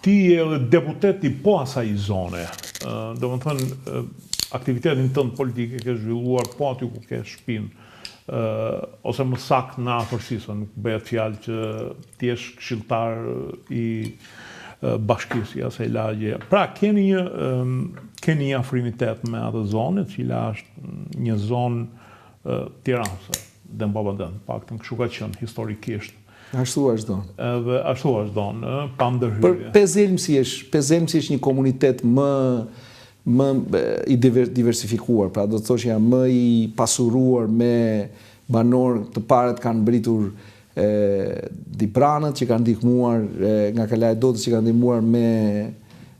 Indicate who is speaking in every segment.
Speaker 1: Ti je edhe deputeti po asaj zone. Do më thënë, aktivitetin tënd politike ke zhvilluar po aty ku ke shtëpinë, ose më saktë në afërsisë, nuk bëhet fjalë që ti je këshilltar i bashkisë i asaj lagje. Pra, keni një afrimitet me atë zonë, cila është një zonë tiranëse, Dembabadën, paktën kështu ka qenë historikisht.
Speaker 2: Ashtu është donë.
Speaker 1: Edhe ashtu është donë, pa ndërhyrje.
Speaker 2: Për Pezelmsi është një komunitet më i diversifikuar, pra do të thosh janë më i pasuruar me banorë të parët kanë mbritur dipranët që kanë ndihmuar nga Kalajdotë që kanë ndihmuar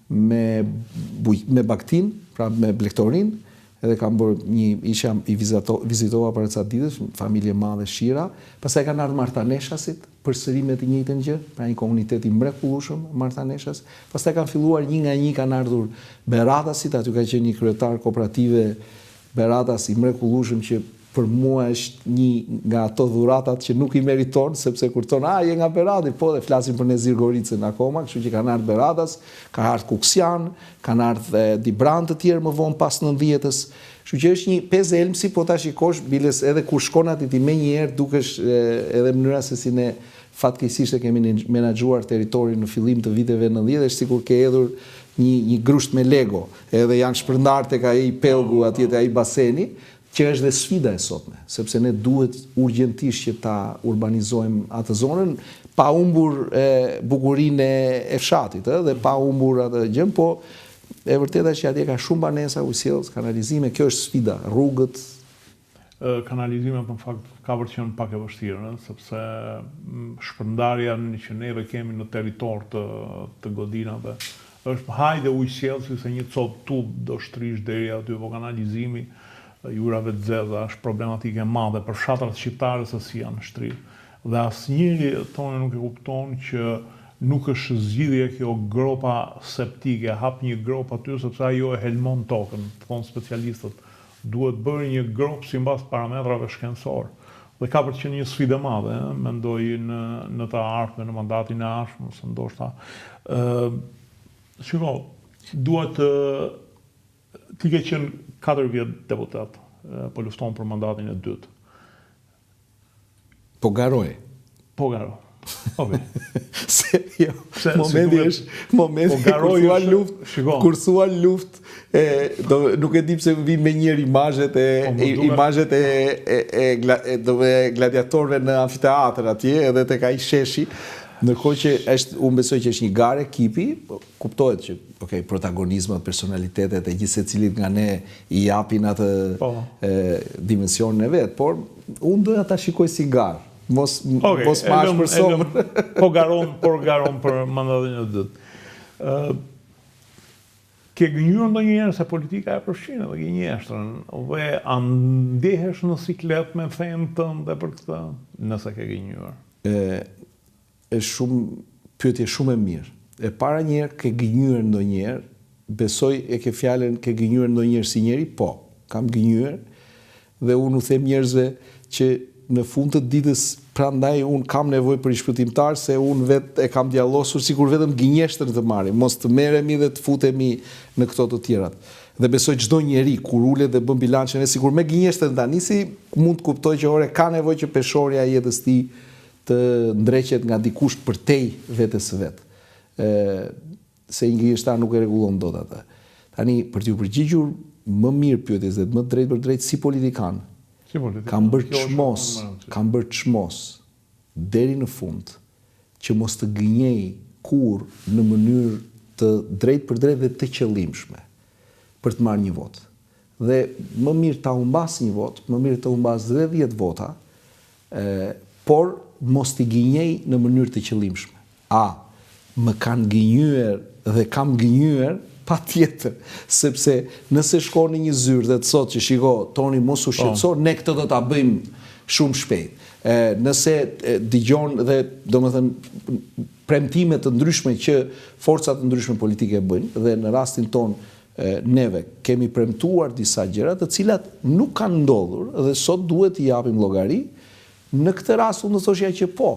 Speaker 2: me baktin, pra me blektorin, edhe kam bërë i vizitova për ca ditësh, familje madhe Shira, pastaj kanë ardhur martaneshasit, përsëri me të njëjtën gjë, pra një komunitet i mrekullueshëm martaneshas, pastaj kanë filluar një nga një kanë ardhur Beratasit, aty ka qenë një kryetar kooperative Beratas i mrekullueshëm që për mua është një nga ato dhuratat që nuk i meriton, sepse kur tonë, je nga Berati, po dhe flasim për Nezir Goricën akoma, kështu që kanë ardhur Beratas, ka ardhur Kuksian, kanë ardhur Dibran të tjerë më vonë pas 90-s. Kështu që është një Pezelmsi, po ta shikosh, biles edhe kur shkon aty ti menjëherë dukesh edhe mënyra se si ne fatkeqësisht e kemi menaxhuar territorin në fillim të viteve 90, është sikur ke hedhur një grusht me Lego, edhe janë shpërndar tek ai pellgu atje te ai baseni, që është dhe sfida e sotme, sepse ne duhet urgjentisht që ta urbanizojmë atë zonën, pa humbur bukurinë e fshatit, dhe pa humbur atë gjë, po e vërteta që atje ka shumë banesa, ujësjellës, kanalizime, kjo është sfida, rrugët.
Speaker 1: Kanalizimet në fakt ka qenë pak e vështirë, sepse shpërndarja që neve kemi në territor të godinave është hajde ujësjellësi se një copë tub do shtrish deri aty, po kanalizimi jurave të zeza është problematike e madhe për fshatrat shqiptare se si janë shtrirë. Dhe asnjëri tonë nuk e kupton që nuk është zgjidhje kjo gropa septike, hap një grop aty sepse ajo e helmon tokën, thonë specialistët. Duhet bërë një grop sipas parametrave shkencor. Dhe ka për të qenë një sfidë e madhe, mendoj në të ardhmen, në mandatin e ardhshëm, ose ndoshta. Shiko, duhet ti ke qenë 4 vjet deputet, po lufton për mandatin e dytë.
Speaker 2: Po garoj.
Speaker 1: Po garoj. Okay.
Speaker 2: Momenti kur thua luft, nuk e di pse më vijnë me njëherë imazhet e gladiatorëve në amfiteatr atje, edhe tek ai sheshi. Ndërkohë që unë besoj që është një garë ekipi, kuptohet që protagonizmat, personalitetet e gjithë secilit nga ne i japin atë dimensionin e vet, por unë doja ta shikoj si garë, mos mash për somër.
Speaker 1: Po garon për mandatin e dytë. Ke gënjur ndonjëherë se politika e përfshin edhe gënjeshtrën, dhe ndehesh në siklet me fenë tënde për këtë, nëse ke gënjur?
Speaker 2: Është pyetje shumë e mirë. E para njerë ke gënjur ndonjëherë, besoj e ke fjalën ke gënjur ndonjëherë si njeri, po, kam gënjur, dhe unë u them njerëzve që në fund të ditës prandaj unë kam nevojë për shpëtimtar, se unë vetë e kam djallosur sikur vetëm gënjeshtër të marrim, mos të merremi dhe të futemi në këto të tjerat. Dhe besoj çdo njeri kur ulet dhe bën bilancën e sikur me gënjeshtër tani si mund të kuptoj që ka nevojë që peshorja e jetës tij të ndreqet nga dikush përtej vetes së vet. Se një gënjeshtar nuk e rregullon dot atë. Tani për t'ju përgjigjur më mirë pyetjes dhe më drejt për drejt si politikan. Kam bërë çmos deri në fund që mos të gënjej kur në mënyrë të drejt për drejt dhe të qëllimshme për të marrë një votë. Dhe më mirë ta humbas një votë, më mirë të humbas dhe 10 vota, por mos t'i gënjej në mënyrë të qëllimshme. Më kanë gënjur dhe kam gënjur pa tjetër, sepse nëse shkon në një zyrë dhe të thotë që shiko, Toni mos u shqetëso, ne këtë do ta bëjmë shumë shpejt. Nëse dëgjon dhe domethënë premtime të ndryshme që forcat të ndryshme politike bëjnë, dhe në rastin ton neve kemi premtuar disa gjëra të cilat nuk kanë ndodhur dhe sot duhet i japim llogari. Në këtë rast unë do thoshja që po.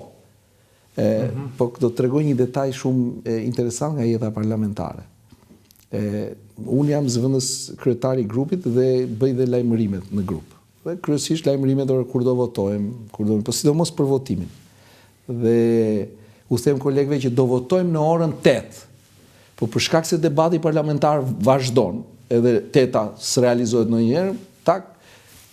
Speaker 2: Po do të tregoj një detaj shumë interesant nga jeta parlamentare. Unë jam zëvendës kryetari i grupit dhe bëj dhe lajmërimet në grup. Dhe kryesisht lajmërimet kur do votojmë, po sidomos për votimin. Dhe u them kolegëve që do votojmë në orën 8. Po për shkak se debati parlamentar vazhdon, edhe 8-a s'realizohet ndonjëherë,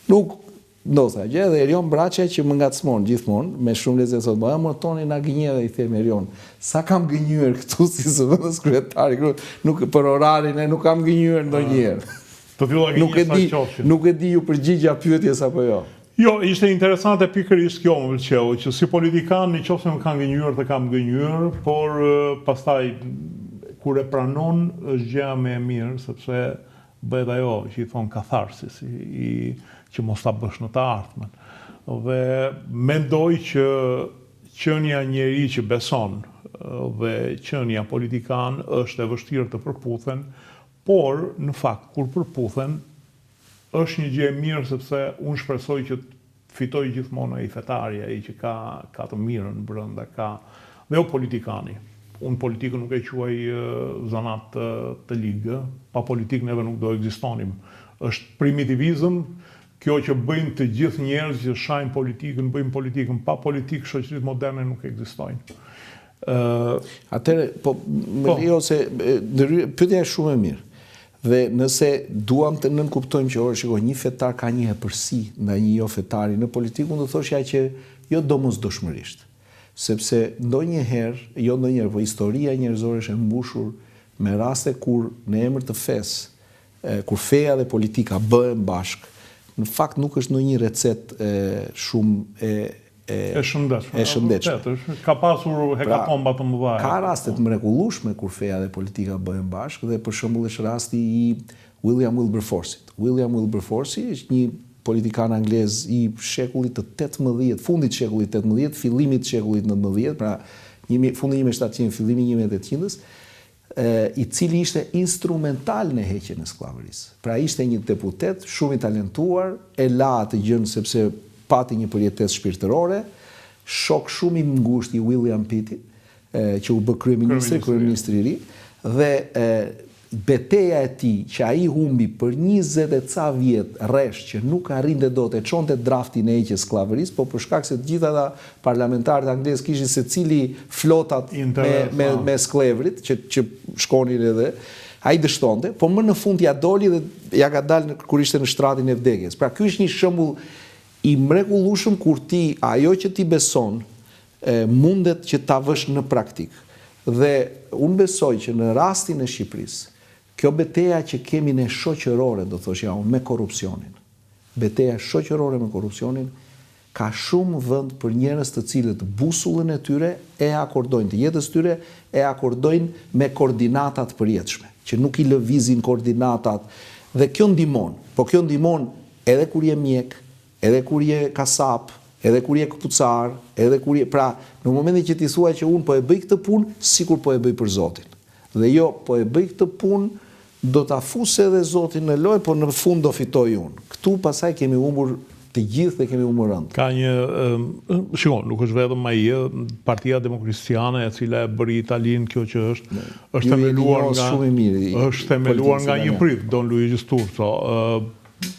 Speaker 2: nuk ndodha gjë, dhe Erion Braçaj që më ngacmon gjithmonë, me shumë lezet sot, më toni na gënje dhe i them Erion, sa kam gënjur këtu si zëvendës kryetari, nuk për orarin e nuk kam gënjur ndonjëherë. Nuk e di ju përgjigja pyetjes apo jo.
Speaker 1: Jo, ishte interesante pikërisht kjo më pëlqeu, që si politikan në qoftë se më kanë gënjur dhe kam gënjur, por pastaj kur e pranon është gjëja më e mirë, sepse bëhet ajo që i thon katharsis, që mos ta bësh në të ardhmen. Dhe mendoj që qenia njeri që beson dhe qenia politikan është e vështirë të përputhen, por në fakt kur përputhen është një gjë e mirë sepse unë shpresoj që fitoj gjithmonë ai fetari, ai që ka të mirën brenda, dhe o politikani. Unë politikën nuk e quaj zanat të ligë, pa politikë neve nuk do ekzistonim. Është primitivizëm, kjo që bëjnë të gjithë njerëz që shajnë politikën, bëjnë politikën, pa politikë shoqëritë moderne nuk ekzistojnë.
Speaker 2: Atëre, po më lijo se pyetja është shumë e mirë. Dhe nëse duam të nënkuptojmë që një fetar ka një hepërsi ndaj një jo fetari në politikë, unë do thoshja që jo domosdoshmërisht. Sepse ndonjëherë, po historia njerëzore është e mbushur me raste kur në emër të fesë, kur feja dhe politika bëhen bashkë, në fakt nuk është ndonjë recet shumë
Speaker 1: e shëndetshme. Ka pasur hekatomba të mëdha.
Speaker 2: Ka raste të mrekullueshme kur feja dhe politika bëhen bashkë, dhe për shembull është rasti i William Wilberforcit. William Wilberforci është një politikan anglez i shekullit të 18, fundit shekullit 18, fillimit shekullit 19, pra fundi 1700, fillimi 1800-s, i cili ishte instrumental në heqjen e skllavërisë. Pra ishte një deputet shumë i talentuar, e la atë gjën sepse pati një përjetesë shpirtërore, shok shumë i ngushtë i William Pittit, që u bë kryeministri i ri, dhe beteja e tij që ai humbi për 20 e ca vjet rresh që nuk arrinte dot e çonte draftin e heqjes skllavërisë, po për shkak se të gjithë ata parlamentarët anglez kishin secili flotat me sklevrit që shkonin edhe, ai dështonte, po më në fund ja doli dhe ja ka dalë kur ishte në shtratin e vdekjes. Pra ky është një shembull i mrekullueshëm kur ajo që ti beson mundet që ta vësh në praktik. Dhe unë besoj që në rastin e Shqipërisë, kjo beteja që kemi ne shoqërore, do thoshja unë, me korrupsionin. Beteja shoqërore me korrupsionin ka shumë vend për njerëz të cilët busullën e tyre e akordojnë, të jetës tyre e akordojnë me koordinatat përjetshme, që nuk i lëvizin koordinatat, dhe kjo ndihmon. Po kjo ndihmon edhe kur je mjek, edhe kur je kasap, edhe kur je këpucar, edhe kur je... Pra, në momentin që ti thua që unë po e bëj këtë punë, sikur po e bëj për Zotin. Dhe jo, po e bëj këtë punë, do ta fusë edhe Zotin në lojë, por në fund do fitoj unë. Këtu pasaj kemi humbur të gjithë dhe kemi humbur rënd.
Speaker 1: Ka një, shikon, nuk është vetëm ai, Partia Demokristane, e cila e bëri Italinë, kjo që është themeluar nga një prit, Don Luigi Sturzo.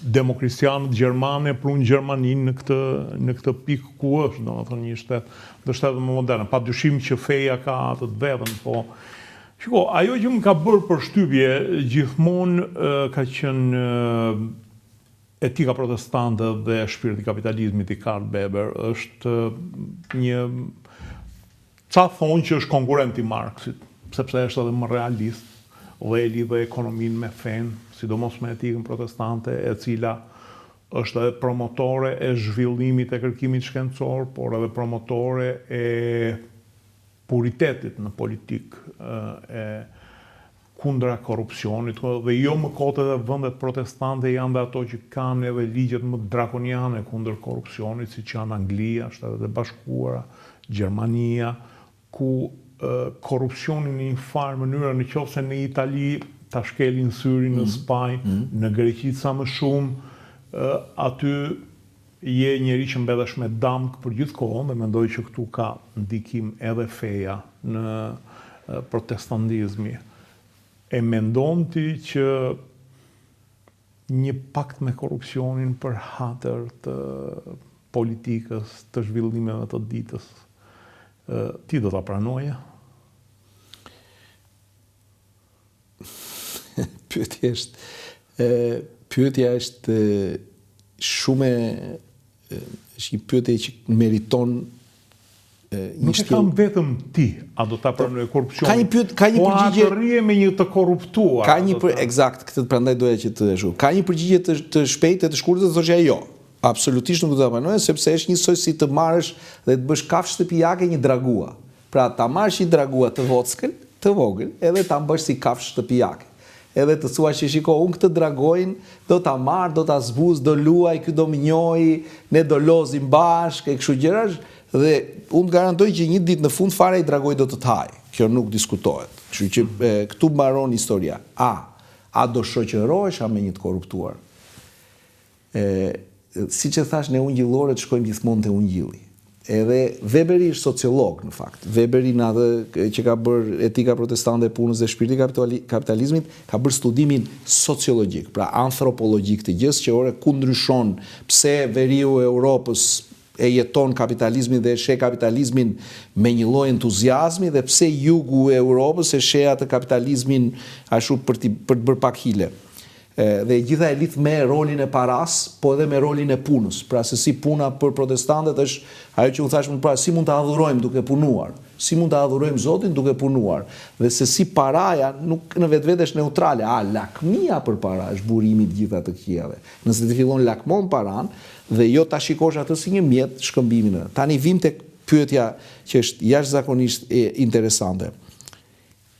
Speaker 1: Demokristianët gjermane prunë Gjermaninë në këtë pikë ku është, domethënë një shtet më modern. Pa dyshim që feja ka atë të vetën, po shiko, ajo që më ka bërë përshtypje gjithmonë ka qenë etika protestante dhe shpirti i kapitalizmit i Karl Weber, është një ca thonë që është konkurrent i Marxit, sepse është edhe më realist dhe e lidhe ekonominë me fenë, sidomos me etikën protestante, e cila është edhe promotore e zhvillimit e kërkimit shkencor, por edhe promotore e puritetit në politikë, e kundra korrupsionit, dhe jo më kote dhe vendet protestante janë dhe ato që kanë edhe ligjet më drakoniane kundër korrupsionit, si që janë Anglia, Shtetet e Bashkuara, Gjermania, ku korrupsionin në një farë mënyrë, në qoftë se në Itali ta shkelin syrin, në Spanjë, në Greqi sa më shumë, aty je njeri që mbedesh me damk për gjithë kohën dhe mendoj që këtu ka ndikim edhe feja në protestantizmi. E mendon ti që një pakt me korrupsionin për hatër të politikës, të zhvillimeve të ditës, ti do ta pranoje?
Speaker 2: Pyetja është shumë është një pyetje që meriton
Speaker 1: Nuk e kam vetëm ti, a do ta pranoj korrupsionin?
Speaker 2: Ka një përgjigje,
Speaker 1: po rrije me një të korruptuar.
Speaker 2: Eksakt, këtë prandaj doja që të shoh. Ka një përgjigje të shpejtë e të shkurtër, të thoshë jo. Absolutisht nuk do ta pranoj, sepse është njësoj si të marrësh dhe të bësh kafshë shtëpiake një dragua. Pra ta marrësh një dragua të vogël, edhe ta bësh si kafshë shtëpiake. Edhe të thua që shiko, unë këtë dragojnë, do ta marr, do ta zbuz, do luaj, ky do më njohë, ne do lozim bashkë, e kështu gjërash, dhe unë garantoj që një ditë në fund fare i dragoj do të të hajë. Kjo nuk diskutohet. Kështu që këtu mbaron historia. A do shoqërohesh me një të korruptuar? Siç e thash, ne ungjillorët shkojmë gjithmonë te ungjilli. Edhe Weberi është sociolog në fakt. Weberi në atë që ka bërë etika protestante e punës dhe shpirti kapitalizmit, ka bërë studimin sociologjik, pra antropologjik të gjës që ore ku ndryshon pse veriu e Europës e jeton kapitalizmin dhe e sheh kapitalizmin me një lloj entuziazmi dhe pse jugu e Europës e sheh atë kapitalizmin ashtu për të bërë pak hile. Dhe gjitha elit me rolin e paras, po edhe me rolin e punës. Pra se si puna për protestantet është ajo që u thash më parë, si mund të adhurojmë duke punuar, si mund të adhurojmë Zotin duke punuar, dhe se si paraja nuk në vetvete është neutrale, lakmia për para është burimi të gjitha të këqijave. Nëse të fillon lakmon paran dhe jo ta shikosh atë si një mjet shkëmbimin. Tani vim tek pyetja që është jashtëzakonisht interesante.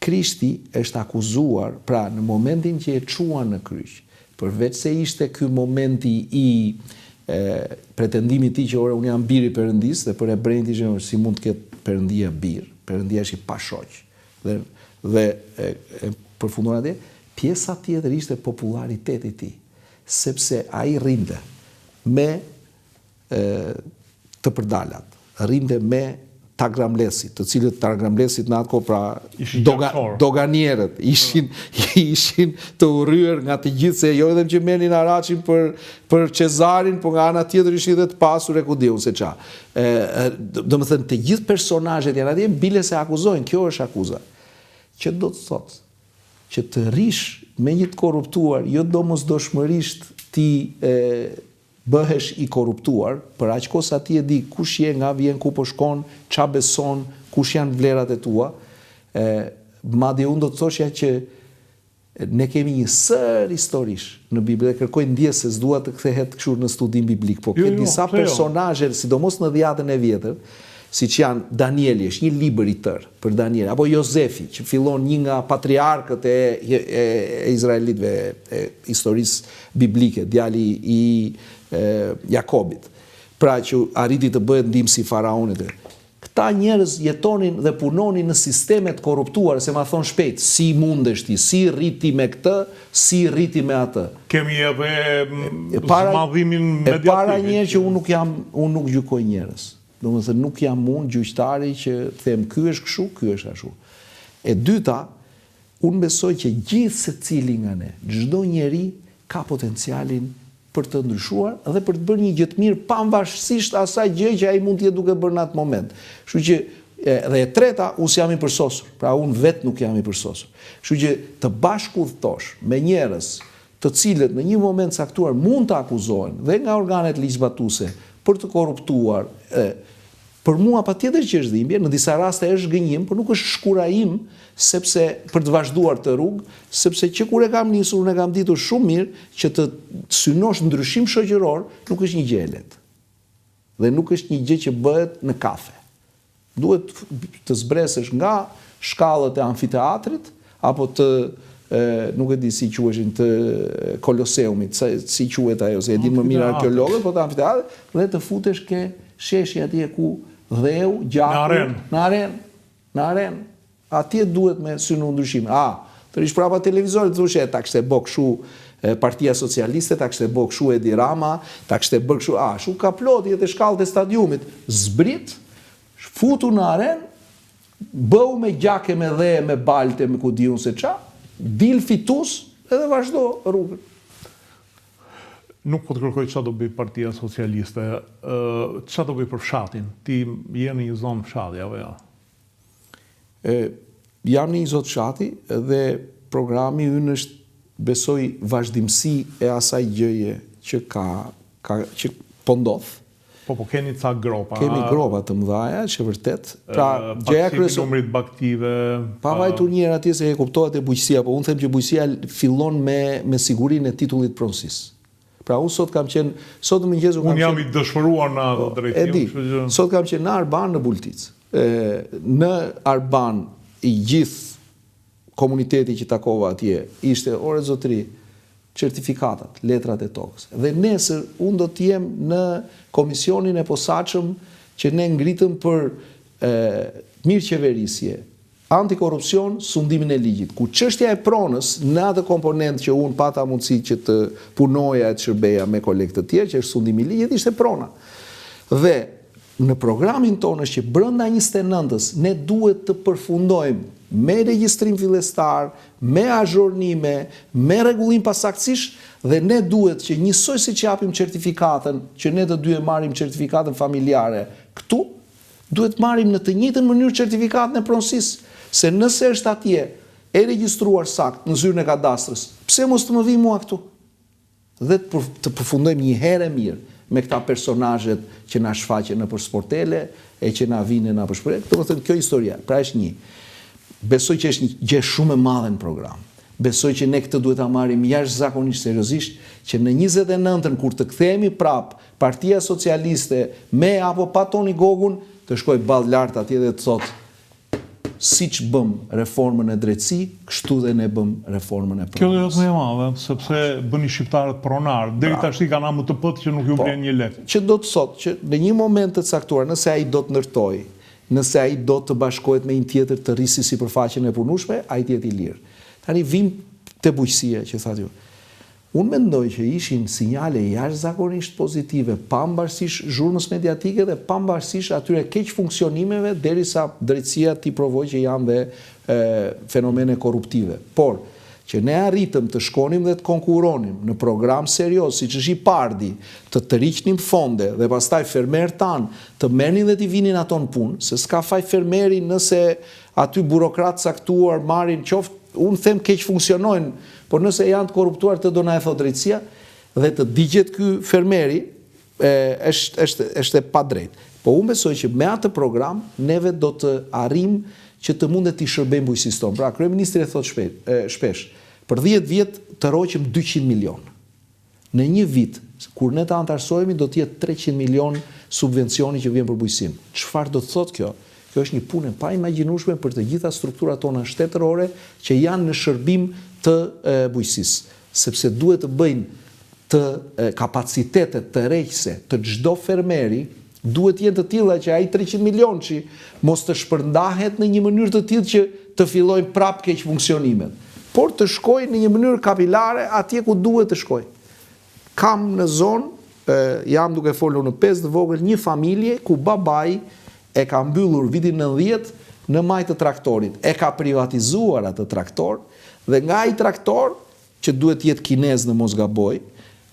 Speaker 2: Krishti është akuzuar, pra në momentin që e çuan në kryq, përveç se ishte ky momenti i pretendimit të tij që ora unë jam biri i Perëndis dhe për ebrejt ishte si mund të ketë Perëndia bir, Perëndia është i pashoq. Dhe përfundon atje, pjesa tjetër ishte populariteti i tij, sepse ai rrinte me të përdalat, rrinte me tagramlesit, të cilët tagramlesit në atë kohë pra doganierët ishin të urryer nga të gjithë, se jo edhe që merrnin Araçin për Cezarin, por nga ana tjetër ishin edhe të pasur e ku diun se ça. Domethënë të gjithë personazhet janë atje, bile se akuzojnë, kjo është akuza. Që do të thotë që të rish me një të korruptuar, jo domosdoshmërisht ti bëhesh i korruptuar, për aq kohë sa ti e di kush je, nga vjen, ku po shkon, ç'a beson, kush janë vlerat e tua. Madje unë do të thoshja që ne kemi një sër historish në Bibël dhe kërkoj ndjes se s'dua të kthehet kështu në studim biblik, po ka disa personazhe, sidomos në Dhjetën e Vjetër, siç janë Danieli, është një libër i tërë për Daniel, apo Jozefi, që fillon një nga patriarkët e izraelitëve, e historisë biblike, djali i Jakobit, pra që arriti të bëhet ndihmësi i faraonit. Këta njerëz jetonin dhe punonin në sisteme të korruptuara, se ma thon shpejt, si mundesh ti, si rriti me këtë, si rriti me atë.
Speaker 1: Kemi edhe zmadhimin mediatik.
Speaker 2: Para një që unë nuk gjykoj njerëz. Domethënë nuk jam unë gjyqtari që them ky është kështu, ky është ashtu. E dyta, unë besoj që gjithë secili nga ne, çdo njeri ka potencialin për të ndryshuar dhe për të bërë një gjë të mirë pavarësisht asaj gjë që ai mund të jetë duke bërë në atë moment. Kështu që dhe e treta, unë jam i përsosur, pra unë vetë nuk jam i përsosur. Kështu që të bashkëudhtosh me njerëz të cilët në një moment caktuar mund të akuzohen dhe nga organet ligjbatuese për të korruptuar, për mua patjetër që është dhimbje, në disa raste është gënjim, por nuk është shkura im sepse për të vazhduar të rrugë, sepse që kur e kam nisur, unë e kam ditur shumë mirë që të synosh ndryshim shoqëror nuk është një gjë e lehtë. Dhe nuk është një gjë që bëhet në kafe. Duhet të zbresësh nga shkallët e amfiteatrit apo të nuk e di si quheshin të Koloseumit, si quhet ajo, se e din më mirë arkeologët, po të amfiteatrit, dhe të futesh ke sheshi atje ku dheu, gjaku, në arenë. Atje duhet me synu ndryshim. Të rish prapa televizorit, thoshe, ta kështë e bo këshu Partia Socialiste ta kishte bërë kështu Edi Rama, ta kishte bërë kështu, shu ka plot jetë shkallët e stadiumit, zbrit, futu në arenë, bëu me gjake, me dhe, me balte, me ku diun se qa, dil fitus edhe vazhdo rrugën.
Speaker 1: Nuk po të kërkoj qa do bëj Partia Socialiste, qa do bëj për fshatin? Ti je në një zonë fshati, apo ja?
Speaker 2: Jam një zotë fshati dhe programi ynë është, besoj, vazhdimsi e asaj gjëje që që po ndodh.
Speaker 1: Po keni ca gropa.
Speaker 2: Kemi gropa të mëdhaja, që vërtet. Pra,
Speaker 1: numrit baktive.
Speaker 2: Pavaj turnjera atje se e kuptohet e bujqësia, po unë them që bujqësia fillon me sigurinë e titullit pronësisë. Pra, unë sot kam qenë, sot më njëzu kam qenë...
Speaker 1: Unë jam i dëshpëruar në ato drejtim.
Speaker 2: E di, sot kam qenë në Arban, në Bultic. Në Arban, i gjithë komuniteti që takova atje, ishte, ore zotëri, certifikatat, letrat e tokës. Dhe nesër, unë do t'jem në komisionin e posaçëm që ne ngritëm për mirëqeverisje, antikorrupsion, sundimin e ligjit. Ku çështja e pronës, në atë komponent që unë pata mundësi që të punoja e të shërbeja me kolegë të tjerë, që është sundimi i ligjit, ishte prona. Dhe në programin tonë është që brenda 29-ës ne duhet të përfundojmë me regjistrim fillestar, me azhornime, me rregullim pasaktësish, dhe ne duhet që njësoj si që japim certifikatën, që ne të dy e marrim certifikatën familjare këtu, duhet marrim në të njëjtën mënyrë certifikatën e pronësisë, se nëse është atje e regjistruar sakt në zyrën e kadastrës, pse mos të më vi mua këtu? Dhe të përfundojmë një herë e mirë me këta personazhet që na shfaqen nëpër sportele e që na vinë nëpër shpreh. Domethënë kjo historia, pra është një. Besoj që është një gjë shumë e madhe në program. Besoj që ne këtë duhet ta marrim jashtëzakonisht seriozisht, që në 29-ën kur të kthehemi prap Partia Socialiste me apo pa Toni Gogun të shkoj ballë lart atje dhe të thotë siç bëm reformën e drejtësi, kështu dhe ne bëm reformën e pronës.
Speaker 1: Kjo do të më e madhe, sepse bëni shqiptarët pronar. Deri tash kanë AMTP që nuk ju blen një lek.
Speaker 2: Që do të thotë që në një moment të caktuar, nëse ai do të ndërtojë, nëse ai do të bashkohet me një tjetër të rrisi sipërfaqen e punueshme, ai të jetë i lirë. Tani vim te bujqësia që thatë ju. Unë mendoj që ishin sinjale jashtëzakonisht pozitive, pavarësisht zhurmës mediatike dhe pavarësisht atyre keq funksionimeve derisa drejtësia t'i provoj që janë dhe fenomene korruptive. Por që ne arritëm të shkonim dhe të konkuronim në program serios, siç është i Pardi, të riqnim fonde dhe pastaj fermerët tanë të merrnin dhe t'i vinin ato në punë, se s'ka faj fermeri nëse aty burokratë caktuar marrin qoftë, unë them keq funksionojnë, por nëse janë të korruptuar të do na e thot drejtësia dhe të digjet ky fermeri është e padrejtë. Po unë besoj që me atë program neve do të arrim që të mundet t'i shërbejmë bujqësisë tonë. Pra, kryeministri e thot shpesh, për 10 vjet të roqim 200 milion. Në një vit, kur ne të antarësohemi, do t'jetë 300 milion subvencioni që vjen për bujqësinë. Çfarë do të thotë kjo? Kjo është një punë pa imagjinueshme për të gjitha strukturat tona shtetërore që janë në shërbim të bujqësisë, sepse duhet të bëjnë të kapacitetet të rreqëse të çdo fermeri, duhet jenë të tilla që ai 300 milion që mos të shpërndahet në një mënyrë të tillë që të fillojnë prapë keq funksionimet, por të shkojnë në një mënyrë kapilare atje ku duhet të shkojnë. Kam në zonë, jam duke folur në 5 të vogël, një familje ku babai e ka mbyllur vitin 90 në maj të traktorit, e ka privatizuar atë traktor dhe nga ai traktor që duhet jetë kinez në mos gaboj,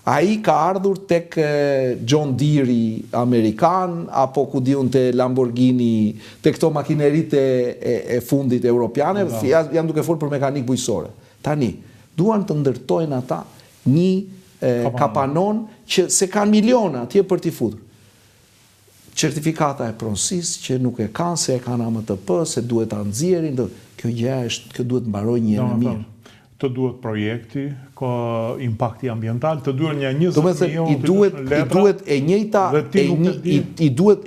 Speaker 2: ai ka ardhur tek John Deere amerikan apo ku diun te Lamborghini, te këto makineritë e fundit europiane, jam duke folur për mekanik bujqësore. Tani duan të ndërtojnë ata një kapanon që se kanë miliona atje për t'i futur. Certifikata e pronësisë që nuk e kanë, se e kanë AMTP, se duhet ta nxjerrin, kjo duhet mbarojë një herë mirë.
Speaker 1: Të duhet projekti, ka impakti ambiental, të duhet një 20 milion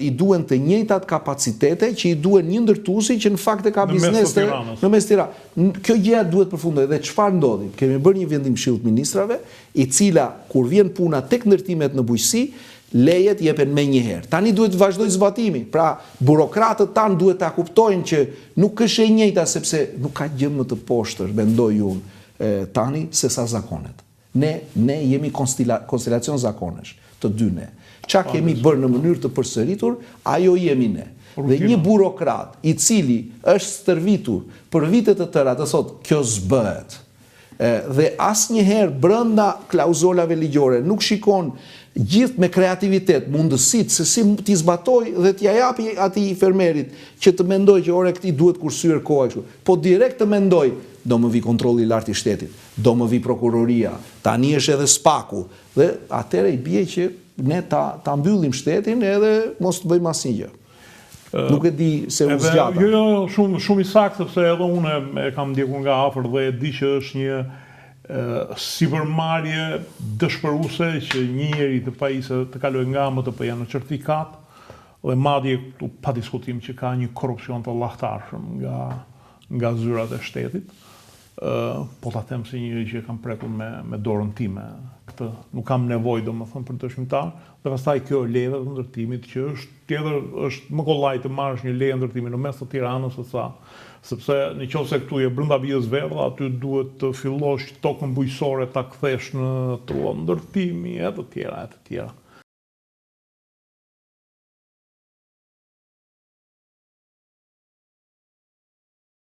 Speaker 2: i duhen të njëjtat kapacitete që i duhen një ndërtuesi që në fakt e ka biznes në mes Tiranës. Kjo gjëja duhet përfundoj dhe çfarë ndodhi? Kemi bërë një vendim këshillit ministrave, i cila kur vjen puna tek ndërtimet në bujqësi, lejet jepen me njëherë. Tani duhet vazhdoj zbatimi. Pra, burokratët tanë duhet ta kuptojnë që nuk është e njëjta sepse nuk ka gjë më të poshtër, mendoj unë, tani se sa zakonet. Ne jemi konstelacion zakonesh, të dy ne. Qa kemi bërë në mënyrë të përsëritur, ajo jemi ne. Dhe një burokrat i cili është stërvitur për vitet të tëra të thotë kjo zbëhet, dhe asnjëherë brenda klauzolave ligjore nuk shikon gjithë me kreativitet mundësit se si t'i zbatoj dhe t'ja japi atij fermerit që të mendoj që ore këti duhet kursyer koha kështu. Po direkt të mendoj, do më vi kontrolli i lartë i shtetit, do më vi prokuroria, tani është edhe spaku, dhe atëre i bie që ne ta mbyllim shtetin edhe mos të bëjmë asnjë gjë. Nuk e di se u zgjata.
Speaker 1: Jo, shumë i saktë, sepse edhe unë e kam ndjekur nga afër dhe e di që është një sipërmarrje dëshpëruese që një njeri të pajisë të kalojë nga MTP në certifikat dhe madje pa diskutim që ka një korrupsion të llahtarshëm nga zyrat e shtetit. Po ta them si njëri që kam prekur me dorën time këtë, nuk kam nevojë domethënë për dëshmitar, dhe pastaj kjo lejë të ndërtimit që është më kollaj të marrësh një lejë ndërtimi në mes të Tiranës sepse nëse këtu je brenda vijës verdha, aty duhet të fillosh tokën bujqësore ta kthesh në trull ndërtimi e të tjera.